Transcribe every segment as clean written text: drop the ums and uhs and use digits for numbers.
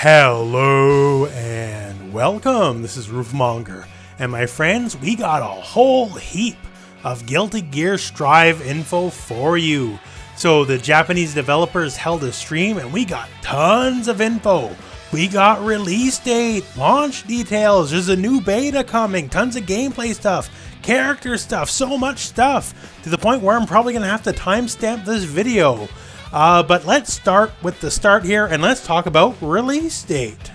Hello and welcome, this is Rooflemonger, and my friends, we got a whole heap of Guilty Gear Strive info for you. So the Japanese developers held a stream and we got tons of info. We got release date, launch details, there's a new beta coming, tons of gameplay stuff, character stuff, so much stuff, to the point where I'm probably going to have to timestamp this video. But let's start with the start here and let's talk about release date.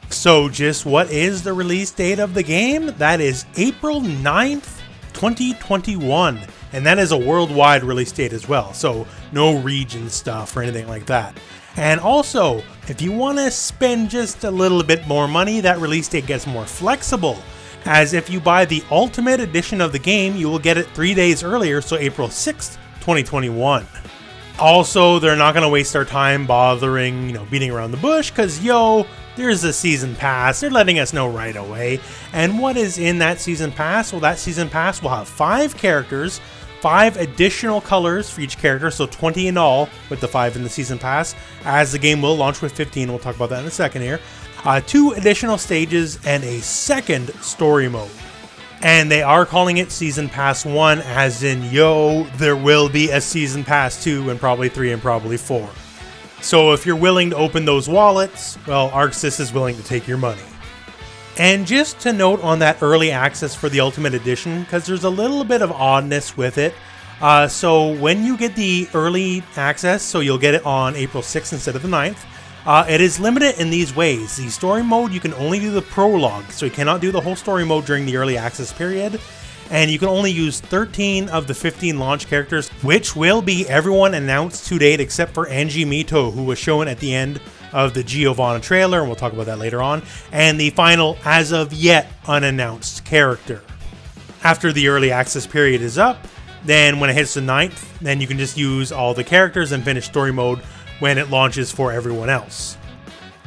So just what is the release date of the game? That is April 9th, 2021. And that is a worldwide release date as well. So no region stuff or anything like that. And also, if you want to spend just a little bit more money, that release date gets more flexible. As if you buy the Ultimate Edition of the game, you will get it 3 days earlier, so April 6th, 2021. Also, they're not going to waste their time bothering, beating around the bush, because, there's a season pass. They're letting us know right away. And what is in that season pass? Well, that season pass will have 5 characters, 5 additional colors for each character, so 20 in all with the 5 in the season pass, as the game will launch with 15. We'll talk about that in a second here. 2 additional stages and a second story mode. And they are calling it Season Pass 1, as in, there will be a Season Pass 2 and probably 3 and probably 4. So if you're willing to open those wallets, well, ArcSys is willing to take your money. And just to note on that early access for the Ultimate Edition, because there's a little bit of oddness with it. So when you get the early access, so you'll get it on April 6th instead of the 9th, it is limited in these ways. The story mode, you can only do the prologue, so you cannot do the whole story mode during the early access period. And you can only use 13 of the 15 launch characters, which will be everyone announced to date except for Angie Mito, who was shown at the end of the Giovanna trailer, and we'll talk about that later on, and the final, as of yet, unannounced character. After the early access period is up, then when it hits the 9th, then you can just use all the characters and finish story mode when it launches for everyone else.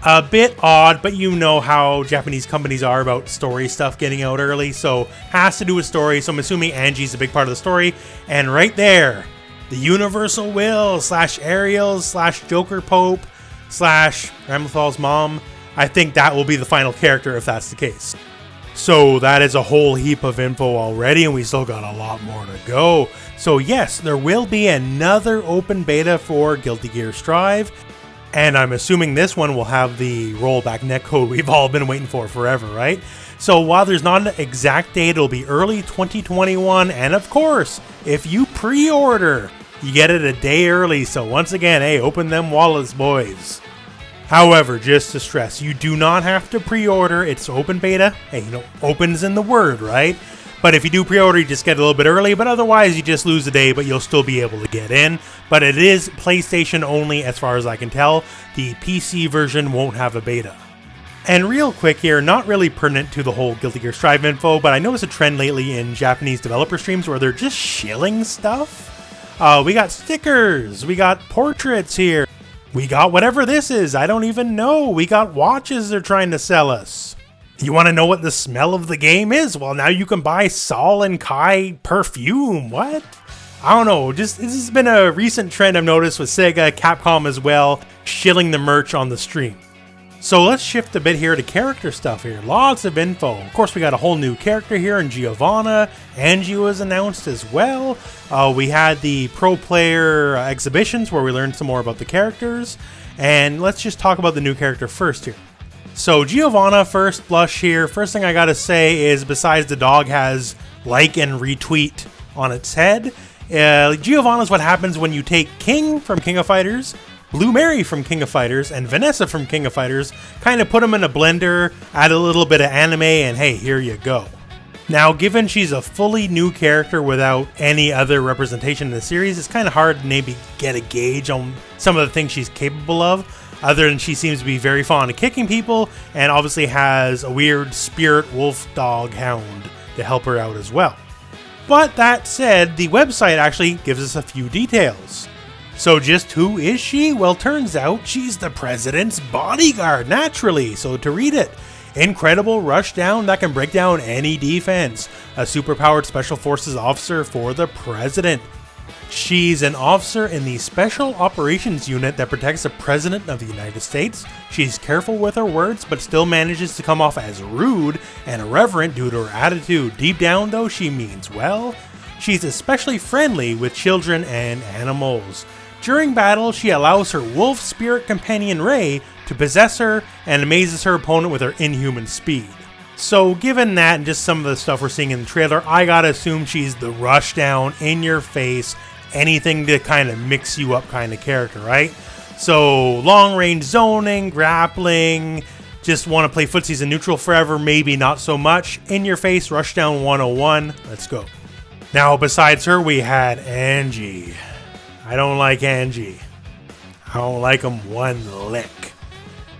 A bit odd, but you know how Japanese companies are about story stuff getting out early, so has to do with story, so I'm assuming Angie's a big part of the story. And right there, the Universal Will / Ariel / Joker Pope / Ramlethal's mom, I think that will be the final character if that's the case. So that is a whole heap of info already, and we still got a lot more to go. So yes, there will be another open beta for Guilty Gear Strive, and I'm assuming this one will have the rollback netcode we've all been waiting for forever, right? So while there's not an exact date, it'll be early 2021, and of course, if you pre-order, you get it a day early, so once again, hey, open them wallets, boys. However, just to stress, you do not have to pre-order. It's open beta. Hey, open's in the word, right? But if you do pre-order, you just get a little bit early, but otherwise you just lose a day, but you'll still be able to get in. But it is PlayStation only as far as I can tell. The PC version won't have a beta. And real quick here, not really pertinent to the whole Guilty Gear Strive info, but I noticed a trend lately in Japanese developer streams where they're just shilling stuff. We got stickers, we got portraits here. We got whatever this is, I don't even know. We got watches they're trying to sell us. You want to know what the smell of the game is? Well, now you can buy Sol and Kai perfume. What? I don't know. This has been a recent trend I've noticed with Sega, Capcom as well, shilling the merch on the stream. So let's shift a bit here to character stuff here. Lots of info. Of course, we got a whole new character here in Giovanna. Angie was announced as well. We had the pro player exhibitions where we learned some more about the characters. And let's just talk about the new character first here. So Giovanna, first blush here. First thing I gotta say is, besides the dog has like and retweet on its head, Giovanna is what happens when you take King from King of Fighters, Blue Mary from King of Fighters, and Vanessa from King of Fighters, kind of put them in a blender, add a little bit of anime, and hey, here you go. Now, given she's a fully new character without any other representation in the series, it's kind of hard to maybe get a gauge on some of the things she's capable of, other than she seems to be very fond of kicking people, and obviously has a weird spirit wolf dog hound to help her out as well. But that said, the website actually gives us a few details. So just who is she? Well, turns out she's the president's bodyguard, naturally. So to read it, incredible rushdown that can break down any defense. A superpowered special forces officer for the president. She's an officer in the Special Operations Unit that protects the President of the United States. She's careful with her words, but still manages to come off as rude and irreverent due to her attitude. Deep down, though, she means well. She's especially friendly with children and animals. During battle, she allows her wolf spirit companion Ray to possess her and amazes her opponent with her inhuman speed. So given that and just some of the stuff we're seeing in the trailer, I gotta assume she's the rush down, in your face, anything to kind of mix you up kind of character, right? So long range zoning, grappling, just want to play footsies in neutral forever, maybe not so much. In your face, rush down 101, let's go. Now besides her, we had Angie. I don't like Angie. I don't like him one lick.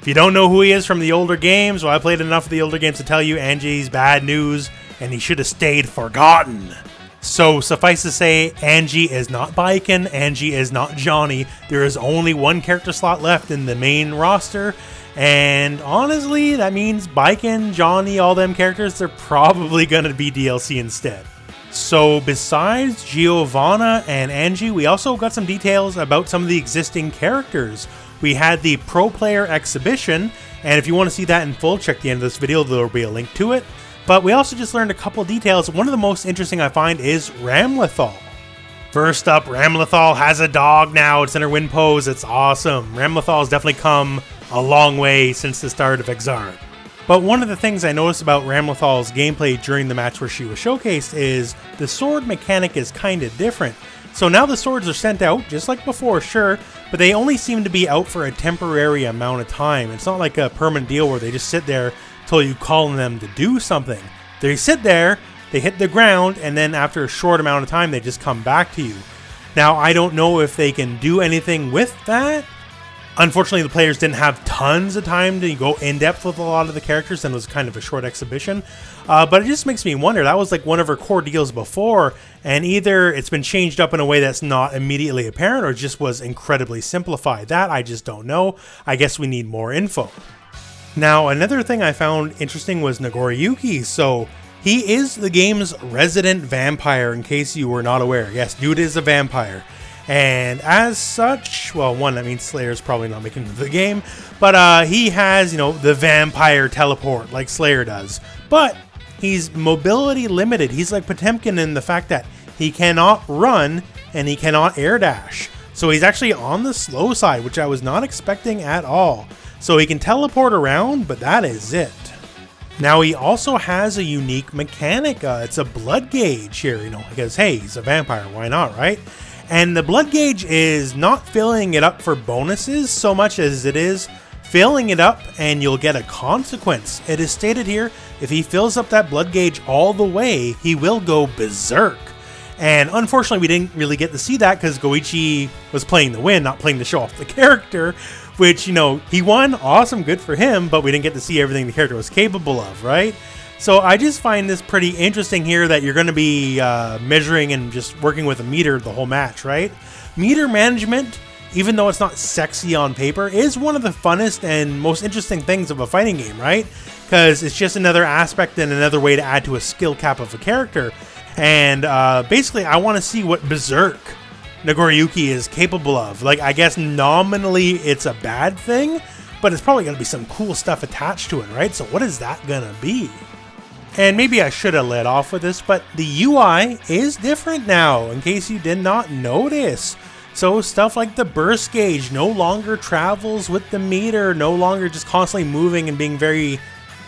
If you don't know who he is from the older games, well, I played enough of the older games to tell you Angie's bad news, and he should have stayed forgotten. So suffice to say, Angie is not Biken, Angie is not Johnny. There is only one character slot left in the main roster, and honestly, that means Biken, Johnny, all them characters, they're probably going to be DLC instead. So besides Giovanna and Angie, we also got some details about some of the existing characters. We had the Pro Player exhibition, and if you want to see that in full, check the end of this video, there will be a link to it. But we also just learned a couple details. One of the most interesting I find is Ramlethal. First up, Ramlethal has a dog now. It's in her win pose. It's awesome. Ramlethal has definitely come a long way since the start of Exarch. But one of the things I noticed about Ramlethal's gameplay during the match where she was showcased is the sword mechanic is kind of different. So now the swords are sent out, just like before, sure, but they only seem to be out for a temporary amount of time. It's not like a permanent deal where they just sit there until you call on them to do something. They sit there, they hit the ground, and then after a short amount of time, they just come back to you. Now, I don't know if they can do anything with that. Unfortunately, the players didn't have tons of time to go in-depth with a lot of the characters, and it was kind of a short exhibition. But it just makes me wonder, that was like one of her core deals before, and either it's been changed up in a way that's not immediately apparent, or just was incredibly simplified. That, I just don't know. I guess we need more info. Now, another thing I found interesting was Nagoriyuki. So, he is the game's resident vampire, in case you were not aware. Yes, dude is a vampire. And as such, well, one, that means Slayer's probably not making it to the game, but he has, the vampire teleport like Slayer does. But he's mobility limited. He's like Potemkin in the fact that he cannot run and he cannot air dash. So he's actually on the slow side, which I was not expecting at all. So he can teleport around, but that is it. Now he also has a unique mechanic. It's a blood gauge here, because hey, he's a vampire, why not, right? And the blood gauge is not filling it up for bonuses so much as it is filling it up and you'll get a consequence. It is stated here, if he fills up that blood gauge all the way, he will go berserk. And unfortunately, we didn't really get to see that because Goichi was playing the win, not playing to show off the character, which, he won, awesome, good for him, but we didn't get to see everything the character was capable of, right? So I just find this pretty interesting here that you're going to be measuring and just working with a meter the whole match, right? Meter management, even though it's not sexy on paper, is one of the funnest and most interesting things of a fighting game, right? Because it's just another aspect and another way to add to a skill cap of a character. And basically, I want to see what Berserk Nagoriyuki is capable of. Like, I guess nominally it's a bad thing, but it's probably going to be some cool stuff attached to it, right? So what is that going to be? And maybe I should have led off with this, but the UI is different now, in case you did not notice. So stuff like the burst gauge no longer travels with the meter, no longer just constantly moving and being very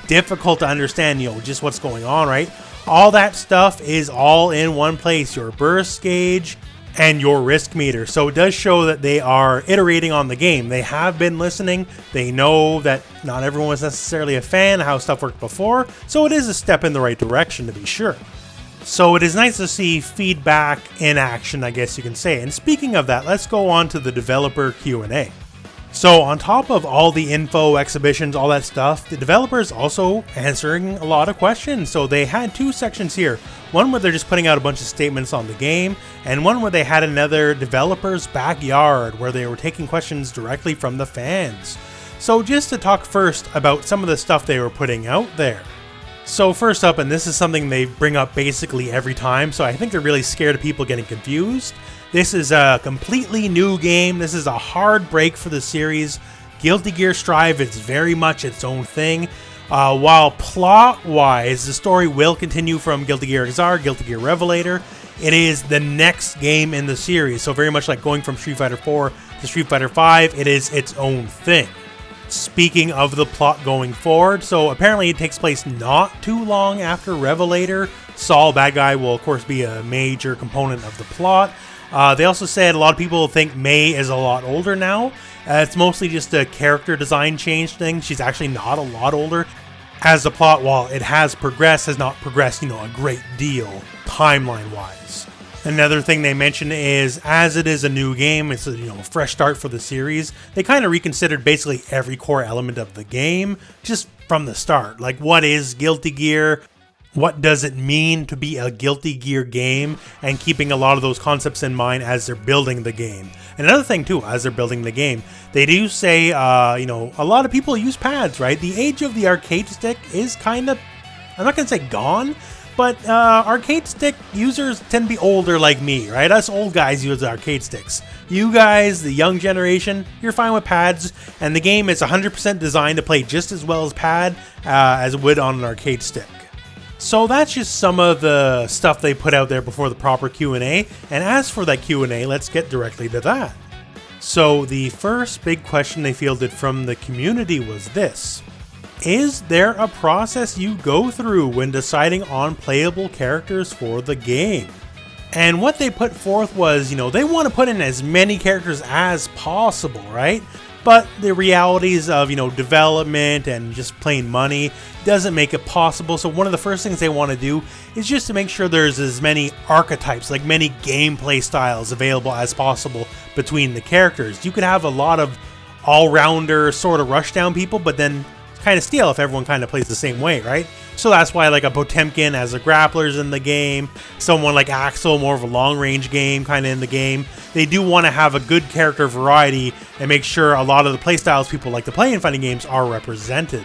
difficult to understand, just what's going on, right? All that stuff is all in one place, your burst gauge and your risk meter. So it does show that they are iterating on the game. They have been listening. They know that not everyone was necessarily a fan of how stuff worked before. So it is a step in the right direction, to be sure. So it is nice to see feedback in action, I guess you can say. And speaking of that, let's go on to the developer Q&A. So on top of all the info, exhibitions, all that stuff, the developers also answering a lot of questions. So they had two sections here. One where they're just putting out a bunch of statements on the game, and one where they had another developer's backyard where they were taking questions directly from the fans. So just to talk first about some of the stuff they were putting out there. So first up, and this is something they bring up basically every time, so I think they're really scared of people getting confused, This is a completely new game. This is a hard break for the series. Guilty Gear Strive is very much its own thing. While plot-wise, the story will continue from Guilty Gear Xrd, Guilty Gear Revelator, it is the next game in the series. So very much like going from Street Fighter 4 to Street Fighter 5, it is its own thing. Speaking of the plot going forward, so apparently it takes place not too long after Revelator. Saul, bad guy, will of course be a major component of the plot. They also said a lot of people think May is a lot older now. It's mostly just a character design change thing. She's actually not a lot older. As the plot, while it has progressed, has not progressed, a great deal timeline-wise. Another thing they mentioned is, as it is a new game, it's a fresh start for the series. They kind of reconsidered basically every core element of the game just from the start. Like, what is Guilty Gear? What does it mean to be a Guilty Gear game? And keeping a lot of those concepts in mind as they're building the game. And another thing too, as they're building the game, they do say, a lot of people use pads, right? The age of the arcade stick is kind of, I'm not going to say gone, but arcade stick users tend to be older like me, right? Us old guys use arcade sticks. You guys, the young generation, you're fine with pads, and the game is 100% designed to play just as well as pad as it would on an arcade stick. So that's just some of the stuff they put out there before the proper Q&A, and as for that Q&A, let's get directly to that. So the first big question they fielded from the community was this: is there a process you go through when deciding on playable characters for the game? And what they put forth was, they want to put in as many characters as possible, right? But the realities of, development and just plain money doesn't make it possible. So one of the first things they want to do is just to make sure there's as many archetypes, like many gameplay styles available as possible between the characters. You could have a lot of all-rounder sort of rushdown people, but then kind of steal if everyone kind of plays the same way, right? So that's why like a Potemkin as a grappler's in the game, someone like Axel, more of a long-range game kind of in the game. They do want to have a good character variety and make sure a lot of the playstyles people like to play in fighting games are represented.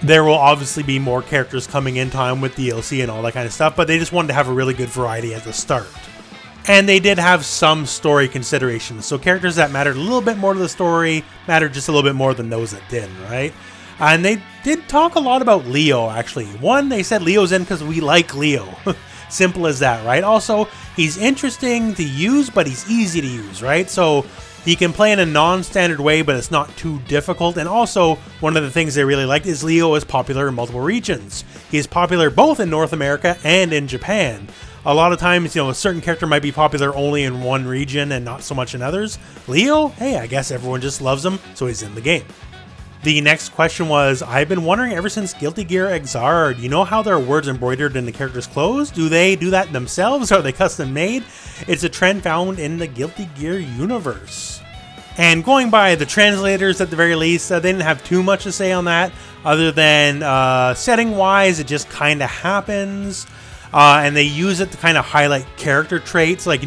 There will obviously be more characters coming in time with DLC and all that kind of stuff, but they just wanted to have a really good variety at the start. And they did have some story considerations, so characters that mattered a little bit more to the story mattered just a little bit more than those that didn't, right? And they did talk a lot about Leo, actually. One, they said Leo's in because we like Leo. Simple as that, right? Also, he's interesting to use, but he's easy to use, right? So he can play in a non-standard way, but it's not too difficult. And also, one of the things they really liked is Leo is popular in multiple regions. He is popular both in North America and in Japan. A lot of times, a certain character might be popular only in one region and not so much in others. Leo, hey, I guess everyone just loves him, so he's in the game. The next question was, I've been wondering ever since Guilty Gear Xrd, you know how there are words embroidered in the characters' clothes? Do they do that themselves? Are they custom made? It's a trend found in the Guilty Gear universe. And going by the translators at the very least, they didn't have too much to say on that, other than setting-wise, it just kind of happens. And they use it to kind of highlight character traits, like,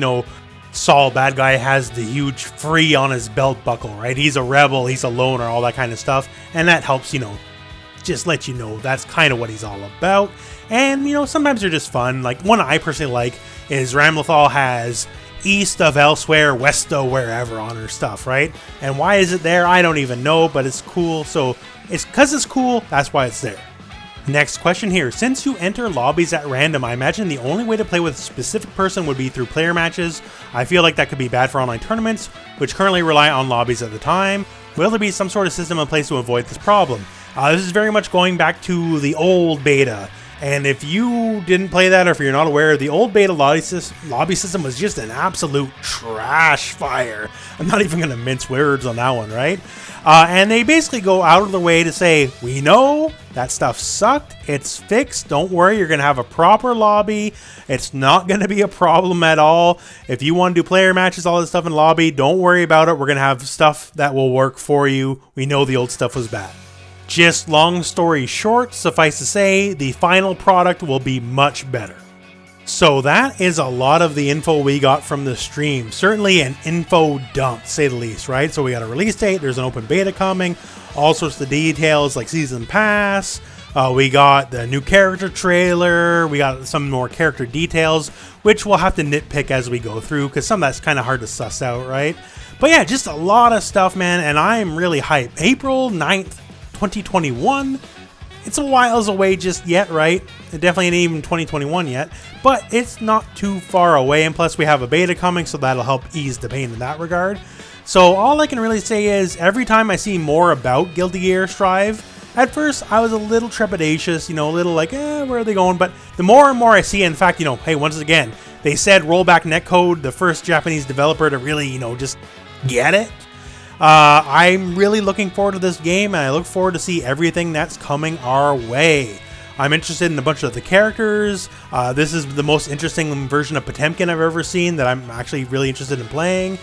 Saul, bad guy, has the huge free on his belt buckle, right? He's a rebel, he's a loner, all that kind of stuff. And that helps, just let you know that's kind of what he's all about. And, sometimes they're just fun. Like, one I personally like is Ramlethal has east of elsewhere, west of wherever on her stuff, right? And why is it there? I don't even know, but it's cool. So, it's because it's cool, that's why it's there. Next question here. Since you enter lobbies at random, I imagine the only way to play with a specific person would be through player matches. I feel like that could be bad for online tournaments, which currently rely on lobbies at the time. Will there be some sort of system in place to avoid this problem? This is very much going back to the old beta. And if you didn't play that, or if you're not aware, the old beta lobby system was just an absolute trash fire. I'm not even going to mince words on that one, right? And they basically go out of the way to say, we know that stuff sucked, it's fixed, don't worry, you're going to have a proper lobby, it's not going to be a problem at all. If you want to do player matches, all this stuff in lobby, don't worry about it, we're going to have stuff that will work for you. We know the old stuff was bad. Just long story short, suffice to say, the final product will be much better. So that is a lot of the info we got from the stream. Certainly an info dump, to say the least, right? So we got a release date, there's an open beta coming, all sorts of details like season pass. We got the new character trailer. We got some more character details, which we'll have to nitpick as we go through because some of that's kind of hard to suss out, right? But yeah, just a lot of stuff, man, and I'm really hyped. April 9th, 2021. It's a while away just yet, right? It definitely ain't even 2021 yet, but it's not too far away, and plus we have a beta coming, so that'll help ease the pain in that regard. So all I can really say is, every time I see more about Guilty Gear Strive, at first I was a little trepidatious, you know, a little like, where are they going? But the more and more I see, in fact, you know, hey, once again, they said rollback netcode, the first Japanese developer to really, you know, just get it. I'm really looking forward to this game, and I look forward to see everything that's coming our way. I'm interested in a bunch of the characters. This is the most interesting version of Potemkin I've ever seen that I'm actually really interested in playing.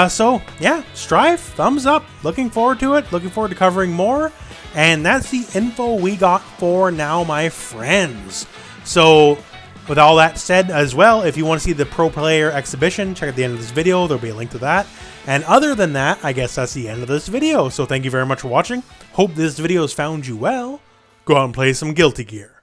So yeah, Strive, thumbs up. Looking forward to it. Looking forward to covering more. And that's the info we got for now, my friends. So with all that said as well, if you want to see the Pro Player exhibition, check out the end of this video. There'll be a link to that. And other than that, I guess that's the end of this video. So thank you very much for watching. Hope this video has found you well. Go out and play some Guilty Gear.